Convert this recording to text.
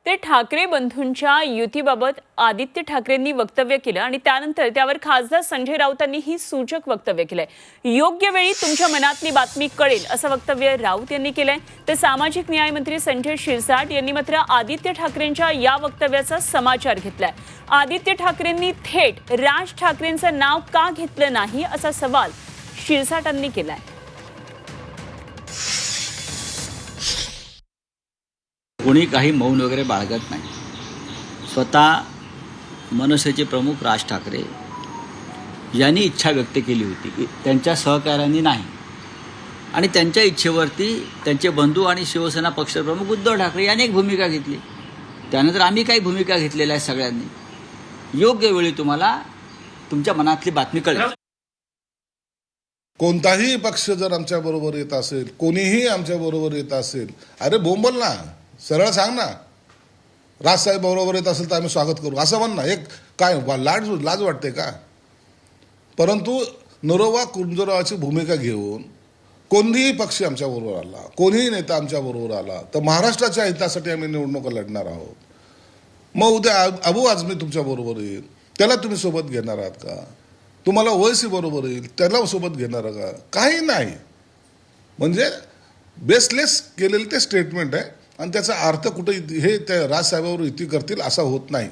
ते ठाकरे बंधूंच्या युतीबाबत आदित्य ठाकरेंनी वक्तव्य केलं आणि त्यानंतर त्यावर खासदार संजय राऊतांनी ही सूचक वक्तव्य केलंय। योग्य वेळी तुमच्या मनातली बातमी कळेल असं वक्तव्य राऊत यांनी केलंय। तर सामाजिक न्याय मंत्री संजय शिरसाट यांनी मात्र आदित्य ठाकरेंच्या या वक्तव्याचा समाचार घेतलाय। आदित्य ठाकरेंनी थेट राज ठाकरेंचं नाव का घेतलं नाही असा सवाल शिरसाटांनी केलाय। कोणी काही मौन वगैरे बाळगत नाही। स्वतः मनसेचे प्रमुख राज ठाकरे यांनी इच्छा व्यक्त केली होती की त्यांच्या सहकार्यांनी नाही, आणि त्यांच्या इच्छेवरती त्यांचे बंधू आणि शिवसेना पक्षप्रमुख उद्धव ठाकरे यांनी एक भूमिका घेतली। त्यानंतर आम्ही काही भूमिका घेतलेल्या आहेत सगळ्यांनी। योग्य वेळी तुम्हाला तुमच्या मनातली बातमी कळेल। कोणताही पक्ष जर आमच्या बरोबर येत असेल, कोणीही आमच्या बरोबर येत असेल, अरे बोंबल ना, सरळ सांग ना, राजसाहेब बरोबर येत असेल तर आम्ही स्वागत करू असं म्हण ना। एक काय लाज वाटते का? परंतु नरोवा कुंजरावाची भूमिका घेऊन कोणीही पक्ष आमच्या बरोबर आला, कोणीही नेता आमच्या बरोबर आला तर महाराष्ट्राच्या हितासाठी आम्ही निवडणुका लढणार आहोत। मग उद्या अबू आझमी तुमच्या बरोबर येईल, त्याला तुम्ही सोबत घेणार आहात का? तुम्हाला ओवैसी बरोबर येईल, त्याला सोबत घेणार का? काही नाही। म्हणजे बेसलेस केलेलं ते स्टेटमेंट आहे आणि त्याचा अर्थ कुठे हे त्या राजसाहेबांवर युती करतील असा होत नाही।